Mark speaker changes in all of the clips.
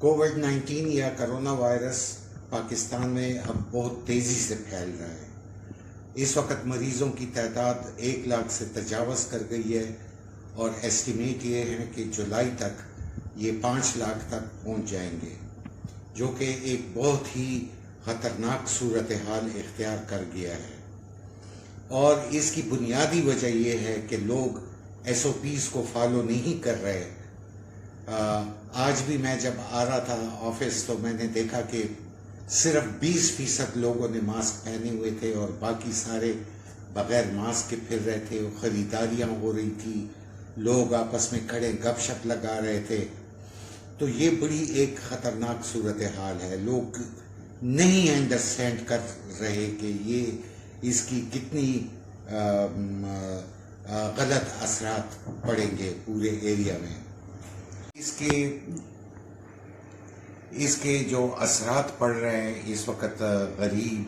Speaker 1: कोविड-19 या corona virus Pakistan में अब बहुत तेज़ी से फैल रहा है। इस वक्त मरीज़ों की तादाद 1 लाख से तजावज़ कर गई है और एस्टिमेट ये है कि जुलाई तक ये 5 लाख तक पहुंच जाएंगे, जो कि एक बहुत ही ख़तरनाक सूरत हाल इख्तियार कर गया है। और इसकी बुनियादी वजह यह है कि लोग SOPs को फॉलो नहीं कर रहे। आज भी मैं जब आ रहा था ऑफिस तो मैंने देखा कि सिर्फ 20% लोगों ने मास्क पहने हुए थे और बाकी सारे बगैर मास्क के फिर रहे थे। ख़रीदारियाँ हो रही थी, लोग आपस में खड़े गपशप लगा रहे थे। तो ये बड़ी एक ख़तरनाक सूरत हाल है। लोग नहीं अंडरस्टैंड कर रहे कि ये इसकी कितनी गलत असरात पड़ेंगे पूरे एरिया में। इसके जो असरात पड़ रहे हैं इस वक्त गरीब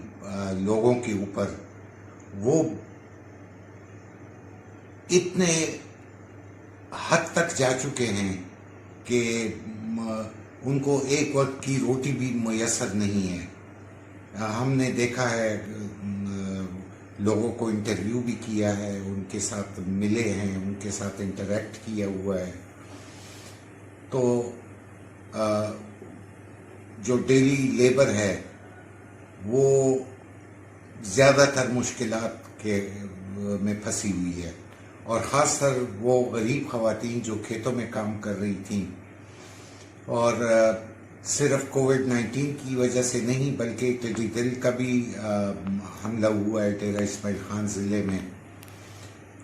Speaker 1: लोगों के ऊपर, वो इतने हद तक जा चुके हैं कि उनको एक वक्त की रोटी भी मुयस्सर नहीं है। हमने देखा है, लोगों को इंटरव्यू भी किया है, उनके साथ मिले हैं, उनके साथ इंटरेक्ट किया हुआ है। तो जो डेली लेबर है वो ज़्यादातर मुश्किलात के में फंसी हुई है, और ख़ासतर वो गरीब ख़वातीन जो खेतों में काम कर रही थीं, और सिर्फ कोविड-19 की वजह से नहीं बल्कि टिड्डी दिल का भी हमला हुआ है डेरा इस्माइल खान ज़िले में।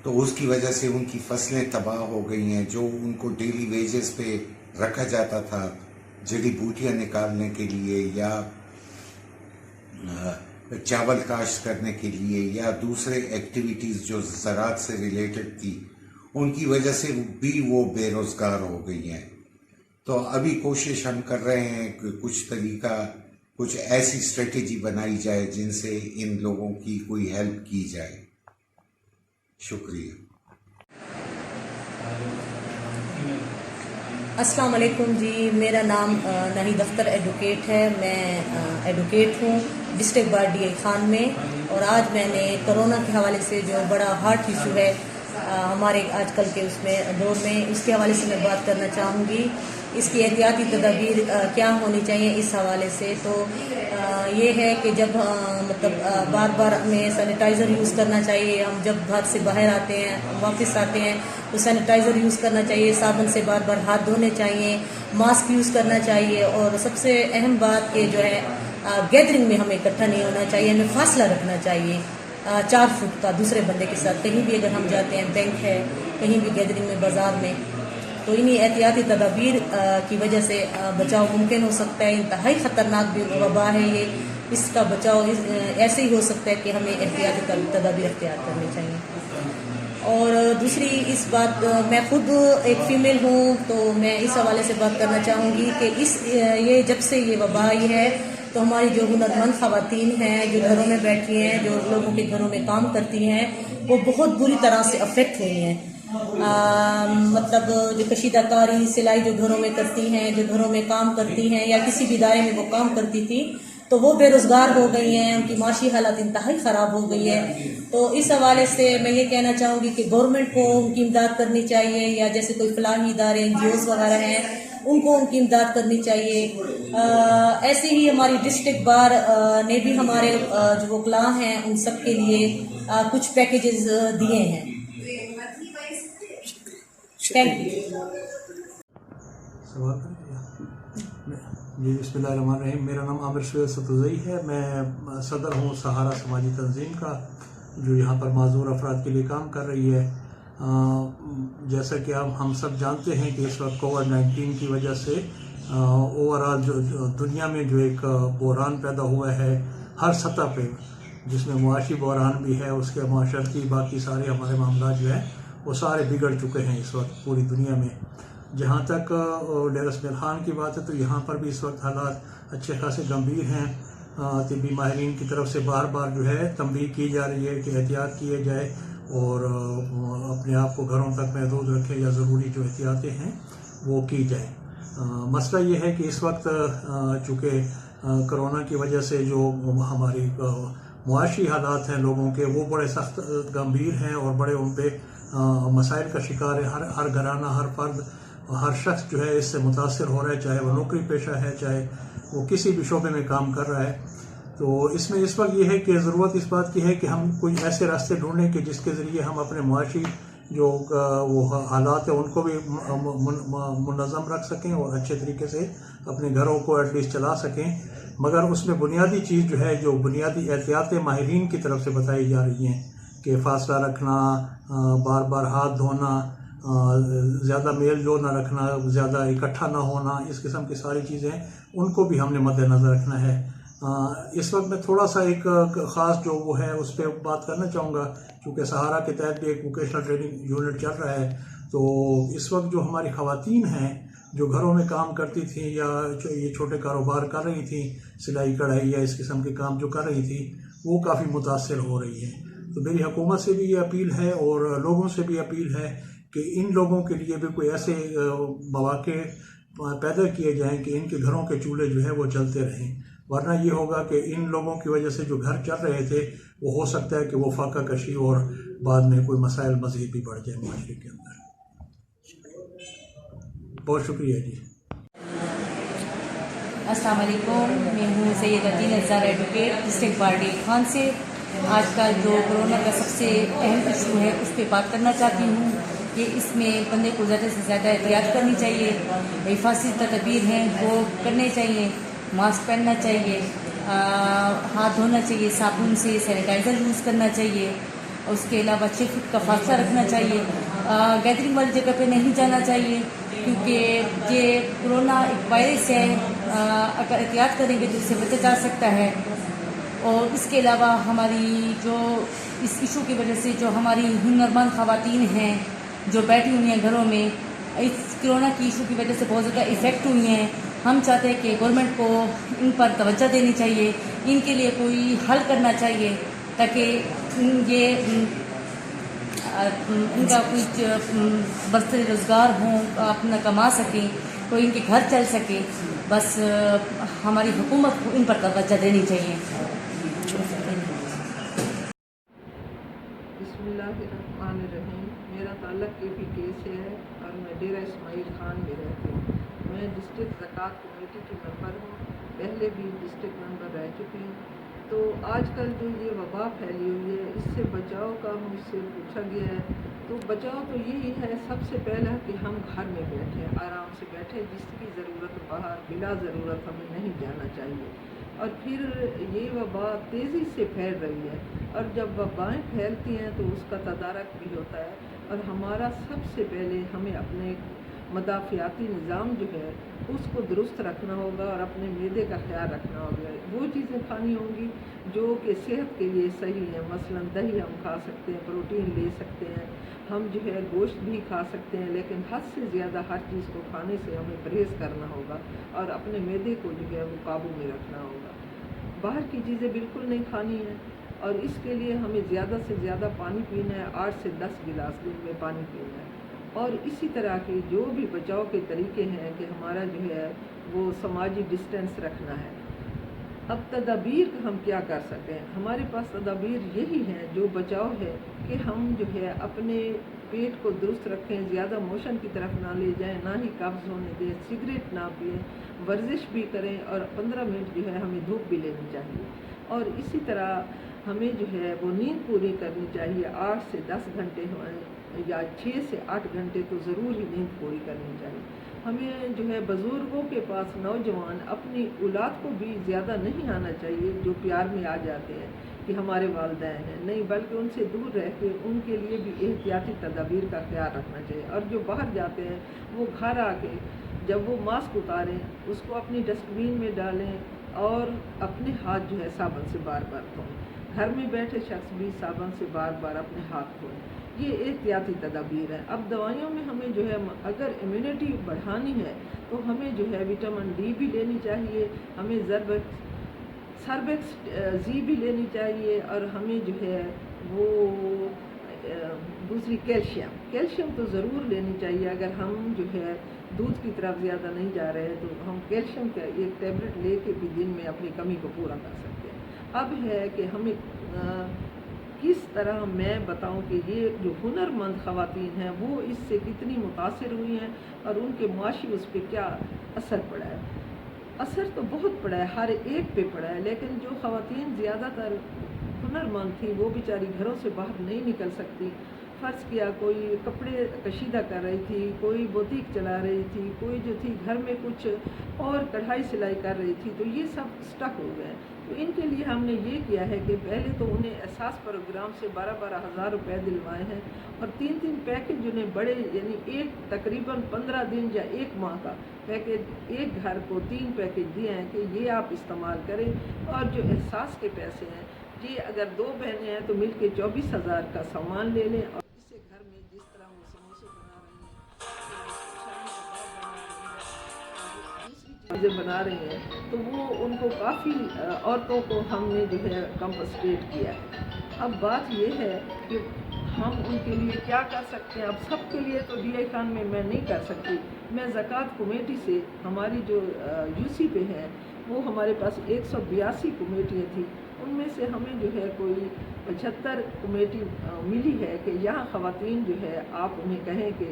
Speaker 1: तो उसकी वजह से उनकी फसलें तबाह हो गई हैं। जो उनको डेली वेजेस पे रखा जाता था जड़ी बूटियाँ निकालने के लिए या चावल काश्त करने के लिए या दूसरे एक्टिविटीज़ जो ज़राअत से रिलेटेड थी, उनकी वजह से भी वो बेरोज़गार हो गई हैं। तो अभी कोशिश हम कर रहे हैं कि कुछ ऐसी स्ट्रेटेजी बनाई जाए जिनसे इन लोगों की कोई हेल्प की जाए। शुक्रिया।
Speaker 2: अस्सलाम वालेकुम जी, मेरा नाम नाहिद अख्तर एडवोकेट है। मैं एडवोकेट हूँ डिस्ट्रिक्ट बार DI खान में। और आज मैंने कोरोना के हवाले से जो बड़ा हार्ट इशू है हमारे आजकल के उसमें दौर में, इसके हवाले से मैं बात करना चाहूँगी। इसकी एहतियाती तदाबीर क्या होनी चाहिए इस हवाले से। तो ये है कि जब बार बार हमें सैनिटाइज़र यूज़ करना चाहिए। हम जब घर से बाहर आते हैं, वापस आते हैं, तो सैनिटाइज़र यूज़ करना चाहिए, साबुन से बार बार हाथ धोने चाहिए, मास्क यूज़ करना चाहिए। और सबसे अहम बात कि जो है गैदरिंग में हमें इकट्ठा नहीं होना चाहिए, हमें फासला रखना चाहिए 4 फुट का दूसरे बंदे के साथ। कहीं भी अगर हम जाते हैं, बैंक है, कहीं भी गैदरिंग में, बाज़ार में, तो इन्हीं एहतियाती तदाबीर की वजह से बचाव मुमकिन हो सकता है। इंतहाई ख़तरनाक भी वबा है ये, इसका बचाव ऐसे ही हो सकता है कि हमें एहतियाती तदाबीर अख्तियार करनी चाहिए। और दूसरी इस बात, मैं खुद एक फ़ीमेल हूँ, तो मैं इस हवाले से बात करना चाहूँगी कि ये जब से ये वबा आई है तो हमारी जो हुनरमंद ख़वातीन हैं, जो घरों में बैठी हैं, जो लोगों के घरों में काम करती हैं, वो बहुत बुरी तरह से अफेक्ट हुई हैं। जो कशीदाकारी सिलाई जो घरों में करती हैं, जो घरों में काम करती हैं या किसी भी इदारे में वो काम करती थी, तो वो बेरोज़गार हो गई हैं, उनकी माशी हालत इंतहाई ख़राब हो गई है। तो इस हवाले से मैं ये कहना चाहूँगी कि गवर्नमेंट को उनकी इमदाद करनी चाहिए, या जैसे कोई फलाही इदारे NGOs वगैरह हैं, उनको उनकी इमदाद करनी चाहिए। ऐसे ही हमारी डिस्ट्रिक्ट बार ने भी हमारे जो वकला हैं उन सब के लिए कुछ पैकेजेस दिए हैं। Thank you.
Speaker 3: जी, बिस्मिल्लाहिर्रहमानिर्रहीम। मेरा नाम आमिर सुहेल सतुज़ई है। मैं सदर हूँ सहारा समाजी तंजीम का, जो यहाँ पर माजूर अफराद के लिए काम कर रही है। जैसा कि हम सब जानते हैं कि इस वक्त कोविड-19 की वजह से ओवरऑल जो दुनिया में जो एक बहरान पैदा हुआ है हर सतह पे, जिसमें मुआशी बहरान भी है, उसके माशरती बाकी सारे हमारे मामला जो है वो सारे बिगड़ चुके हैं इस वक्त पूरी दुनिया में। जहाँ तक डेरा इस्माइल खान की बात है तो यहाँ पर भी इस वक्त हालात अच्छे खासे गंभीर हैं। तिब्बी माहिरीन की तरफ से बार बार जो है तंबीह की जा रही है कि एहतियात किए जाए और अपने आप को घरों तक महदूद रखें या ज़रूरी जो एहतियातें हैं वो की जाए। مسئلہ یہ ہے کہ اس وقت چونکہ کرونا کی وجہ سے جو ہماری معاشی حالات ہیں لوگوں کے وہ بڑے سخت گمبھیر ہیں اور بڑے ان پہ مسائل کا شکار ہے. ہر گھرانہ، ہر فرد، ہر شخص جو ہے اس سے متاثر ہو رہا ہے، چاہے وہ نوکری پیشہ ہے، چاہے وہ کسی بھی شعبے میں کام کر رہا ہے. تو اس میں اس وقت یہ ہے کہ ضرورت اس بات کی ہے کہ ہم کوئی ایسے راستے ڈھونڈیں کہ جس کے ذریعے ہم اپنے معاشی جو وہ حالات ہیں ان کو بھی منظم رکھ سکیں اور اچھے طریقے سے اپنے گھروں کو ایٹ لیسٹ چلا سکیں. مگر اس میں بنیادی چیز جو ہے، جو بنیادی احتیاطیں ماہرین کی طرف سے بتائی جا رہی ہیں کہ فاصلہ رکھنا، بار بار ہاتھ دھونا، زیادہ میل جو نہ رکھنا، زیادہ اکٹھا نہ ہونا، اس قسم کی ساری چیزیں ان کو بھی ہم نے مد نظر رکھنا ہے. اس وقت میں تھوڑا سا ایک خاص جو وہ ہے اس پہ بات کرنا چاہوں گا، کیونکہ سہارا کے تحت بھی ایک ووکیشنل ٹریننگ یونٹ چل رہا ہے. تو اس وقت جو ہماری خواتین ہیں جو گھروں میں کام کرتی تھیں یا یہ چھوٹے کاروبار کر رہی تھیں، سلائی کڑھائی یا اس قسم کے کام جو کر رہی تھیں، وہ کافی متاثر ہو رہی ہیں. تو میری حکومت سے بھی یہ اپیل ہے اور لوگوں سے بھی اپیل ہے کہ ان لوگوں کے لیے بھی کوئی ایسے مواقع پیدا کیے جائیں کہ ان کے گھروں کے چولہے جو ہیں وہ چلتے رہیں. ورنہ یہ ہوگا کہ ان لوگوں کی وجہ سے جو گھر چل رہے تھے وہ ہو سکتا ہے کہ وہ فاقہ کشی اور بعد میں کوئی مسائل مزید بھی بڑھ جائیں معاشرے کے اندر. بہت شکریہ جی.
Speaker 2: السلام علیکم، میں ہوں Syed Atil Azhar advocate district bar D Khan سے. آج کل جو کرونا کا سب سے اہم ایشو ہے اس پہ بات کرنا چاہتی ہوں کہ اس میں بندے کو زیادہ سے زیادہ احتیاط کرنی چاہیے. حفاظتی تدابیر ہیں وہ کرنے چاہیے، ماسک پہننا چاہیے، ہاتھ دھونا چاہیے صابن سے، سینیٹائزر یوز کرنا چاہیے. اس کے علاوہ 6 فٹ کا فاصلہ رکھنا چاہیے. گیدرنگ والی جگہ پہ نہیں جانا چاہیے کیونکہ یہ کرونا ایک وائرس ہے، اگر احتیاط کریں گے تو اس سے بچا جا سکتا ہے. اور اس کے علاوہ ہماری جو اس ایشو کی وجہ سے جو ہماری ہنرمند خواتین ہیں جو بیٹھی ہوئی ہیں گھروں میں، اس کرونا کی ایشو کی وجہ سے بہت زیادہ افیکٹ ہوئی ہیں. ہم چاہتے ہیں کہ گورنمنٹ کو ان پر توجہ دینی چاہیے، ان کے لیے کوئی حل کرنا چاہیے تاکہ ان کا کچھ برسر روزگار ہوں، اپنا کما سکیں، کوئی ان کے گھر چل سکے. بس ہماری حکومت کو ان پر توجہ دینی چاہیے.
Speaker 4: بسم اللہ الرحمن الرحیم. میرا تعلق KPK سے ہے اور میں ڈیرہ اسماعیل خان میں رہتی ہوں. میں ڈسٹرکٹ زکوٰۃ کمیٹی کی ممبر ہوں، پہلے بھی ڈسٹرکٹ ممبر رہ چکی ہوں. تو آج کل جو یہ وبا پھیلی ہوئی ہے اس سے بچاؤ کا مجھ سے پوچھا گیا ہے. تو بچاؤ تو یہی ہے سب سے پہلا کہ ہم گھر میں بیٹھیں، آرام سے بیٹھیں، جس کی ضرورت باہر بلا ضرورت ہمیں نہیں جانا چاہیے. اور پھر یہ وبا تیزی سے پھیل رہی ہے اور جب وبائیں پھیلتی ہیں تو اس کا تدارک بھی ہوتا ہے. اور ہمارا سب سے پہلے ہمیں اپنے مدافعاتی نظام جو ہے اس کو درست رکھنا ہوگا اور اپنے معدے کا خیال رکھنا ہوگا. وہ چیزیں کھانی ہوں گی جو کہ صحت کے لیے صحیح ہیں. مثلاً دہی ہم کھا سکتے ہیں، پروٹین لے سکتے ہیں، ہم جو ہے گوشت بھی کھا سکتے ہیں، لیکن حد سے زیادہ ہر چیز کو کھانے سے ہمیں پرہیز کرنا ہوگا اور اپنے معدے کو جو ہے وہ قابو میں رکھنا ہوگا. باہر کی چیزیں بالکل نہیں کھانی ہیں اور اس کے لیے ہمیں زیادہ سے زیادہ پانی پینا ہے. 8 سے 10 گلاس دن میں پانی پینا ہے. اور اسی طرح کے جو بھی بچاؤ کے طریقے ہیں کہ ہمارا جو ہے وہ سماجی ڈسٹینس رکھنا ہے. اب تدابیر ہم کیا کر سکتے ہیں؟ ہمارے پاس تدابیر یہی ہیں جو بچاؤ ہے کہ ہم جو ہے اپنے پیٹ کو درست رکھیں، زیادہ موشن کی طرف نہ لے جائیں، نہ ہی قبض ہونے دیں، سگریٹ نہ پئیں، ورزش بھی کریں اور 15 منٹ جو ہے ہمیں دھوپ بھی لینی چاہیے. اور اسی طرح ہمیں جو ہے وہ نیند پوری کرنی چاہیے. 8 سے 10 گھنٹے یا 6 سے 8 گھنٹے تو ضرور ہی نیند پوری کرنی چاہیے. ہمیں جو ہے بزرگوں کے پاس نوجوان اپنی اولاد کو بھی زیادہ نہیں آنا چاہیے جو پیار میں آ جاتے ہیں کہ ہمارے والدین ہیں، نہیں، بلکہ ان سے دور رہ کے ان کے لیے بھی احتیاطی تدابیر کا خیال رکھنا چاہیے. اور جو باہر جاتے ہیں وہ گھر آ کے جب وہ ماسک اتاریں اس کو اپنی ڈسٹ بین میں ڈالیں اور اپنے ہاتھ جو ہے صابن سے بار بار دھوئیں. گھر میں بیٹھے شخص بھی صابن سے بار بار اپنے ہاتھ دھوئیں. یہ احتیاطی تدابیر ہیں. اب دوائیوں میں ہمیں جو ہے اگر امیونٹی بڑھانی ہے تو ہمیں جو ہے وٹامن ڈی بھی لینی چاہیے، ہمیں سربیکس زی بھی لینی چاہیے اور ہمیں جو ہے وہ दूसरी कैल्शियम तो ज़रूर लेनी चाहिए। अगर हम जो है दूध की तरफ ज़्यादा नहीं जा रहे हैं तो हम कैल्शियम का एक टैबलेट लेके भी दिन में अपनी कमी को पूरा कर सकते हैं। अब है कि हमें किस तरह मैं बताऊं कि ये जो हुनरमंद ख़वातीन हैं वो इससे कितनी मुतासिर हुई हैं और उनके मुआशी उस पर क्या असर पड़ा है। असर तो बहुत पड़ा है, हर एक पे पड़ा है, लेकिन जो ख़वातीन ज़्यादातर हुनरमंद थी वो बेचारी घरों से बाहर नहीं निकल सकती। फ़र्ज़ किया कोई कपड़े कशीदा कर रही थी, कोई बुटीक चला रही थी, कोई जो थी घर में कुछ और कढ़ाई सिलाई कर रही थी, तो ये सब स्टक हो गए। तो इनके लिए हमने ये किया है कि पहले तो उन्हें एहसास प्रोग्राम से 12-12 हज़ार रुपये दिलवाए हैं और 3-3 पैकेज उन्हें बड़े, यानी एक तकरीबन 15 दिन या 1 माह का पैकेज, एक घर को 3 पैकेज दिए हैं कि ये आप इस्तेमाल करें। और जो एहसास के पैसे हैं ये अगर 2 बहनें हैं तो मिल के 24,000 का सामान ले लें और इससे घर में जिस तरह वो समोसे बना रही हैं, दूसरी चीज़ें बना रही हैं, तो वो उनको काफ़ी औरतों को हमने जो है कंपनसेट किया है। अब बात ये है कि हम उनके लिए क्या कर सकते हैं। अब सबके लिए तो DI खान में मैं नहीं कर सकती। मैं ज़कात कमेटी से, हमारी जो UC पे है वो हमारे पास 182 कमेटियाँ थी, उनमें से हमें जो है कोई 75 कमेटी मिली है कि यहाँ ख़वातीन जो है आप उन्हें कहें कि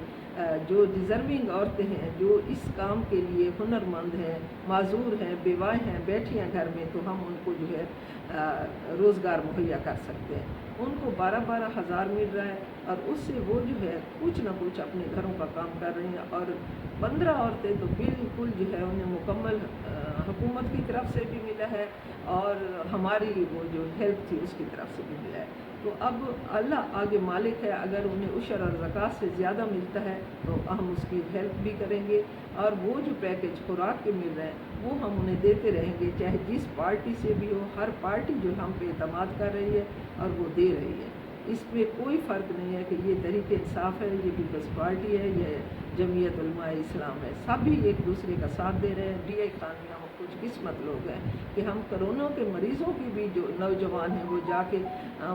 Speaker 4: जो डिज़र्विंग औरतें हैं जो इस काम के लिए हुनरमंद हैं, माजूर हैं, बेवाएँ हैं, बैठी हैं घर में, तो हम उनको जो है रोज़गार मुहैया कर सकते हैं। उनको 12-12 हज़ार मिल रहा है और उससे वो जो है कुछ ना कुछ अपने घरों का काम कर रही हैं। और 15 औरतें तो बिल्कुल जो है उन्हें मुकम्मल हुकूमत की तरफ से भी मिला है और हमारी वो जो हेल्प थी उसकी तरफ से भी मिला है। तो अब अल्लाह आगे मालिक है, अगर उन्हें उशर और ज़कात से ज़्यादा मिलता है तो हम उसकी हेल्प भी करेंगे और वो जो पैकेज खुराक के मिल रहे हैं वो हम उन्हें देते रहेंगे, चाहे जिस पार्टी से भी हो। हर पार्टी जो हम पे एतमाद कर रही है और वो दे रही है, इसमें कोई फ़र्क नहीं है कि ये तहरीक इंसाफ है, ये पीपल्स पार्टी है, ये जमीयत उलमा इस्लाम है, सभी एक दूसरे का साथ दे रहे हैं। DI खान में हम कुछ किस्मत लोग हैं कि हम कोरोना के मरीज़ों की भी जो नौजवान हैं वो जाके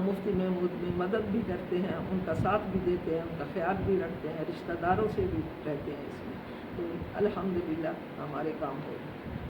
Speaker 4: मुफ्ती महमूद में मदद भी करते हैं, उनका साथ भी देते हैं, उनका ख्याल भी रखते हैं, रिश्तेदारों से भी रहते हैं इसमें। तो अल्हम्दुलिल्लाह हमारे काम हो रहे हैं।